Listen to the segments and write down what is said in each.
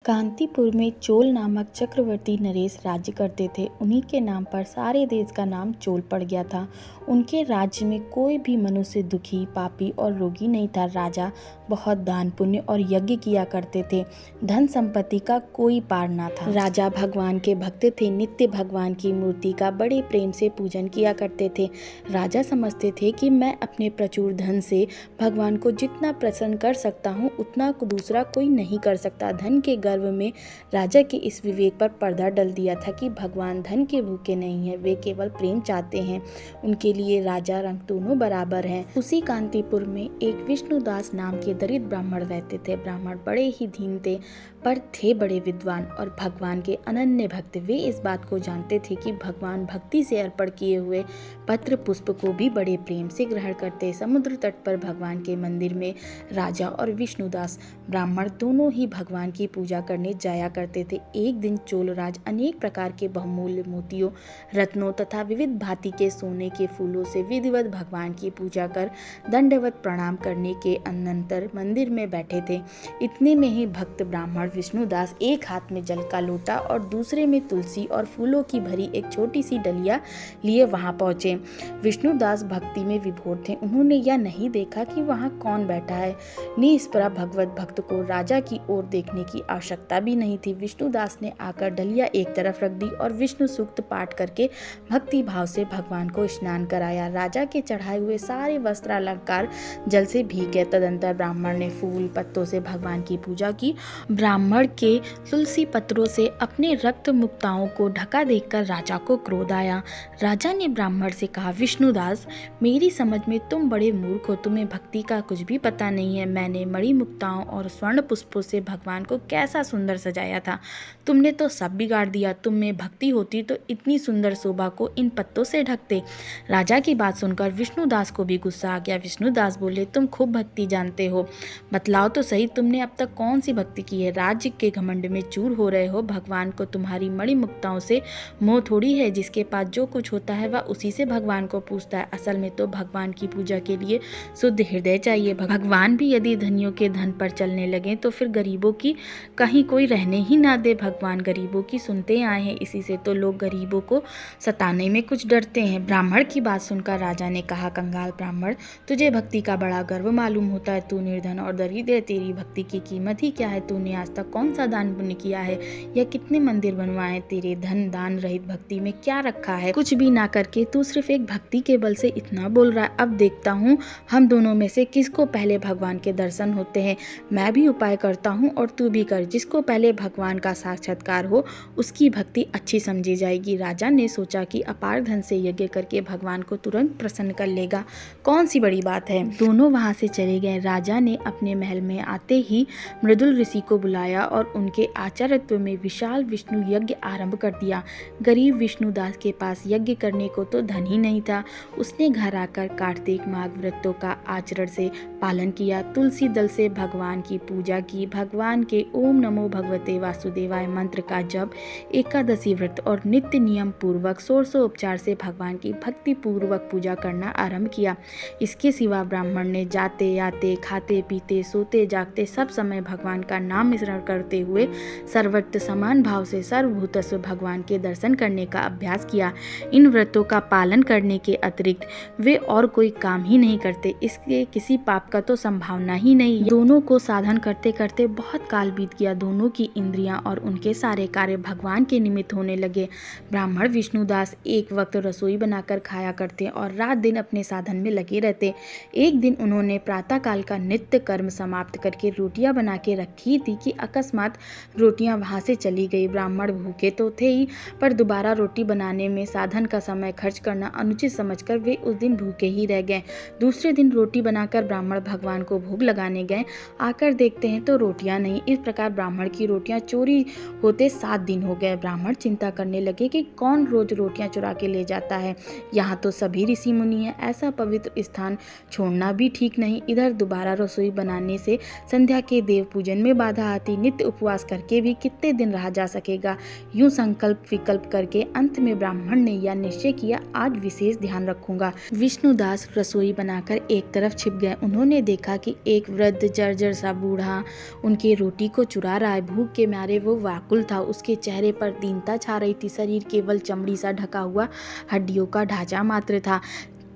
कांतीपुर में चोल नामक चक्रवर्ती नरेश राज्य करते थे। उन्हीं के नाम पर सारे देश का नाम चोल पड़ गया था। उनके राज्य में कोई भी मनुष्य दुखी, पापी और रोगी नहीं था। राजा बहुत दान पुण्य और यज्ञ किया करते थे। धन संपत्ति का कोई पार ना था। राजा भगवान के भक्त थे। नित्य भगवान की मूर्ति का बड़े प्रेम से पूजन किया करते थे। राजा समझते थे कि मैं अपने प्रचुर धन से भगवान को जितना प्रसन्न कर सकता हूँ उतना दूसरा कोई नहीं कर सकता। धन के गर्व में राजा के इस विवेक पर पर्दा डल दिया था कि भगवान धन के भूखे नहीं है, वे केवल प्रेम चाहते हैं। उनके लिए राजा रंग दोनों बराबर हैं। उसी कांतीपुर में एक विष्णुदास नाम के दरिद्र ब्राह्मण रहते थे। ब्राह्मण बड़े ही दीन थे पर थे बड़े विद्वान और भगवान के अनन्य भक्त। वे इस बात को जानते थे कि भगवान भक्ति से अर्पण किए हुए पत्र पुष्प को भी बड़े प्रेम से ग्रहण करते। समुद्र तट पर भगवान के मंदिर में राजा और विष्णुदास ब्राह्मण दोनों ही भगवान की पूजा करने जाया करते थे। एक दिन चोलराज अनेक प्रकार के बहुमूल्य मोतियों, रत्नों तथा विविध भांति के सोने के फूलों से विधिवत भगवान की पूजा कर दंडवत प्रणाम करने के अनंतर मंदिर में बैठे थे। इतने में ही भक्त ब्राह्मण विष्णुदास एक हाथ में जल का लोटा और दूसरे में तुलसी और फूलों की भरी एक छोटी सी डलिया लिए वहां पहुंचे। विष्णुदास भक्ति में विभोर थे। उन्होंने यह नहीं देखा कि वहां कौन बैठा है। निष्परा भगवत भक्त को राजा की ओर देखने की आवश्यकता भी नहीं थी। विष्णुदास ने आकर डलिया एक तरफ रख दी और विष्णु सूक्त पाठ करके भक्ति भाव से भगवान को स्नान कराया। राजा के चढ़ाए हुए सारे वस्त्र अलंकार जल से भीग गए। तदंतर ब्राह्मण ने फूल पत्तों से भगवान की पूजा की। ब्राह्मण के तुलसी पत्रों से अपने रक्त मुक्ताओं को ढका देखकर राजा को क्रोध आया। राजा ने ब्राह्मण से कहा, विष्णुदास, मेरी समझ में तुम बड़े मूर्ख हो। तुम्हें भक्ति का कुछ भी पता नहीं है। मैंने मणि मुक्ताओं और स्वर्ण पुष्पों से भगवान को कैसा सुंदर सजाया था। तुमने तो सब बिगाड़ दिया। तुम में भक्ति होती तो इतनी सुंदर शोभा को इन पत्तों से ढकते। राजा की बात सुनकर विष्णुदास को भी गुस्सा आ गया। विष्णुदास बोले, तुम खूब भक्ति जानते हो, बतलाओ तो सही, तुमने अब तक कौन सी भक्ति की है। राज्य के घमंड में चूर हो रहे हो। भगवान को तुम्हारी मणि मुक्ताओं से मोह थोड़ी है। जिसके पास जो कुछ होता है वह उसी से भगवान को पूछता है। असल में तो भगवान की पूजा के लिए शुद्ध हृदय चाहिए। भगवान भी यदि धनियों के धन पर चलने लगे तो फिर गरीबों की कहीं कोई रहने ही ना दे। भगवान गरीबों की सुनते आए हैं, इसी से तो लोग गरीबों को सताने में कुछ डरते हैं। ब्राह्मण की बात सुनकर राजा ने कहा, कंगाल ब्राह्मण, तुझे भक्ति का बड़ा गर्व मालूम होता है। तू निर्धन और दरिद्र है। तेरी भक्ति की कीमत ही क्या है। तूने आज तक कौन सा दान पुण्य किया है या कितने मंदिर बनवाए। तेरे धन दान रहित भक्ति में क्या रखा है। कुछ भी ना करके तू सिर्फ एक भक्ति के बल से इतना बोल रहा है। अब देखता हूँ हम दोनों में से किसको पहले भगवान के दर्शन होते हैं। मैं भी उपाय करता हूँ और तू भी कर। जिसको पहले भगवान का साक्षात्कार हो उसकी भक्ति अच्छी समझी जाएगी। राजा ने सोचा कि अपार धन से यज्ञ करके भगवान को तुरंत प्रसन्न कर लेगा, कौन सी बड़ी बात है। दोनों वहां से चले गए। राजा ने अपने महल में आते ही मृदुल ऋषि को बुलाया और उनके आचार्यत्व में विशाल विष्णु यज्ञ आरंभ कर दिया। गरीब विष्णुदास के पास यज्ञ करने को तो धन ही नहीं था। उसने घर आकर कार्तिक माघ व्रतों का आचरण से पालन किया। तुलसी दल से भगवान की पूजा की। भगवान के ओम नमो भगवते वासुदेवाय मंत्र का जप, एकादशी व्रत और नित्य नियम पूर्वक षोडशोपचार से भगवान की भक्ति पूर्वक पूजा करना आरंभ किया। इसके सिवा ब्राह्मण ने जाते आते खाते पीते सोते जागते सब समय भगवान का नाम स्मरण करते हुए सर्वत्र समान भाव से सर्वभूतस्व भगवान के दर्शन करने का अभ्यास किया। इन व्रतों का पालन करने के अतिरिक्त वे और कोई काम ही नहीं करते। इसके किसी पाप का तो संभावना ही नहीं। दोनों को साधन करते करते बहुत काल बीत गया। दोनों की इंद्रियां और उनके सारे कार्य भगवान के निमित्त होने लगे। ब्राह्मण विष्णुदास एक वक्त रसोई बनाकर खाया करते और रात दिन अपने साधन में लगे रहते। एक दिन उन्होंने प्रातः काल का नित्य कर्म समाप्त करके रोटियां बना के रखी थी कि अकस्मात रोटियां वहां से चली गई। ब्राह्मण भूखे तो थे ही पर दोबारा रोटी बनाने में साधन का समय खर्च करना अनुचित समझकर वे उस दिन भूखे ही रह गए। दूसरे दिन रोटी बनाकर ब्राह्मण भगवान को भोग लगाने गए। आकर देखते हैं तो रोटियां नहीं। इस प्रकार ब्राह्मण की रोटियां चोरी होते 7 दिन हो गए। ब्राह्मण चिंता करने लगे कि कौन रोज रोटियां चुरा के ले जाता है। यहाँ तो सभी ऋषि मुनि हैं, ऐसा पवित्र स्थान छोड़ना भी ठीक नहीं। इधर दोबारा रसोई बनाने से संध्या के देव पूजन में बाधा आती। नित्य उपवास करके भी कितने दिन रहा जा सकेगा। यूं संकल्प विकल्प करके अंत में ब्राह्मण ने यह निश्चय किया, आज विशेष ध्यान रखूंगा। विष्णुदास रसोई बनाकर एक तरफ छिप गए। उन्होंने देखा कि एक वृद्ध जर्जर सा बूढ़ा उनके रोटी को चुरा रहा है। भूख के मारे वो व्याकुल था। उसके चेहरे पर दीनता छा रही थी। शरीर केवल चमड़ी सा ढका हुआ हड्डियों का ढांचा मात्र था।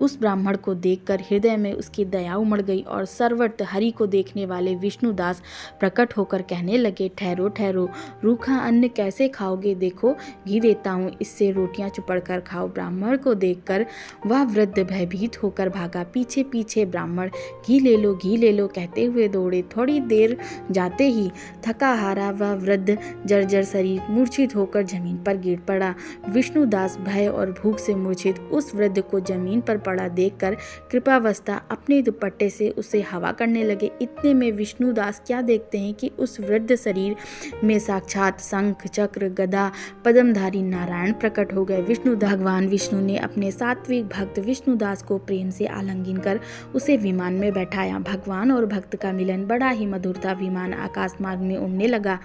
उस ब्राह्मण को देखकर हृदय में उसकी दया उमड़ गई और सर्वत्र हरि को देखने वाले विष्णुदास प्रकट होकर कहने लगे, ठहरो ठहरो, रूखा अन्न कैसे खाओगे? देखो घी देता हूँ, इससे रोटियां चुपड़ कर खाओ। ब्राह्मण को देखकर वह वृद्ध भयभीत होकर भागा। पीछे पीछे ब्राह्मण घी ले लो कहते हुए दौड़े। थोड़ी देर जाते ही थका हारा वह वृद्ध जर्जर शरीर मूर्छित होकर जमीन पर गिर पड़ा। विष्णुदास भय और भूख से मूर्छित उस वृद्ध को जमीन पर पड़ा देखकर कृपावस्था अपने दुपट्टे से उसे हवा करने लगे। इतने में विष्णुदास क्या देखते हैं कि उस वृद्ध शरीर में साक्षात शंख चक्र गदा पद्मधारी नारायण प्रकट हो गए। भगवान विष्णु ने अपने सात्विक भक्त विष्णुदास को प्रेम से आलिंगन कर उसे विमान में बैठाया। भगवान और भक्त का मिलन बड़ा ही मधुर था। विमान आकाश मार्ग में उड़ने लगा।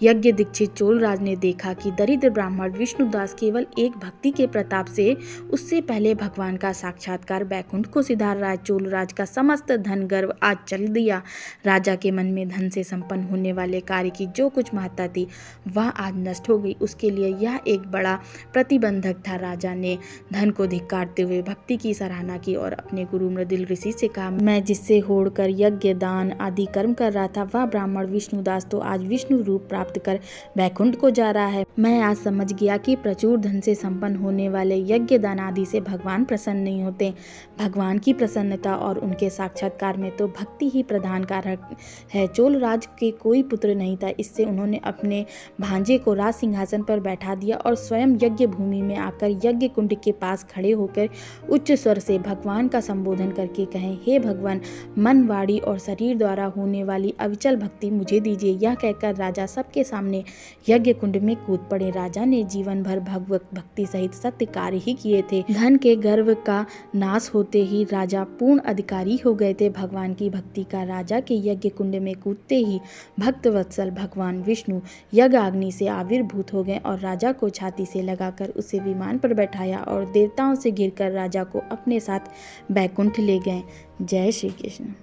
यज्ञ दीक्षित चोलराज ने देखा कि दरिद्र ब्राह्मण विष्णुदास केवल एक भक्ति के प्रताप से उससे पहले भगवान का साक्षात्कार बैकुंठ को सिधार रहा है। चोलराज का समस्त धन गर्व आज चल दिया। राजा के मन में धन से संपन्न होने वाले कार्य की जो कुछ महत्ता थी वह आज नष्ट हो गई। उसके लिए यह एक बड़ा प्रतिबंधक था। राजा ने धन को धिक्कारते हुए भक्ति की सराहना की और अपने गुरु मृदुल ऋषि से कहा, मैं जिससे होड़कर यज्ञ दान आदि कर्म कर रहा था वह ब्राह्मण विष्णुदास तो आज विष्णु रूप प्राप्त कर बैकुंठ को जा रहा है। मैं आज समझ गया कि प्रचुर धन से संपन्न होने वाले यज्ञ दान आदि से भगवान प्रसन्न नहीं होते। भगवान की प्रसन्नता और उनके साक्षात्कार में तो भक्ति ही प्रधान कारक है। चोलराज के कोई पुत्र नहीं था, इससे उन्होंने अपने भांजे को राज सिंहासन पर बैठा दिया और स्वयं यज्ञ भूमि में आकर यज्ञ कुंड के पास खड़े होकर उच्च स्वर से भगवान का संबोधन करके कहें, हे भगवान, मन वाणी और शरीर द्वारा होने वाली अविचल भक्ति मुझे दीजिए। यह कहकर राजा सबके सामने यज्ञ कुंड में कूद पड़े। राजा ने जीवन भर भगवत भक्ति सहित सत्य कार्य ही किए थे। धन के गर्व का नाश होते ही राजा पूर्ण अधिकारी हो गए थे भगवान की भक्ति का। राजा के यज्ञ कुंड में कूदते ही भक्त वत्सल भगवान विष्णु यज्ञ अग्नि से आविर्भूत हो गए और राजा को छाती से लगाकर उसे विमान पर बैठाया और देवताओं से घिरकर राजा को अपने साथ बैकुंठ ले गए। जय श्री कृष्ण।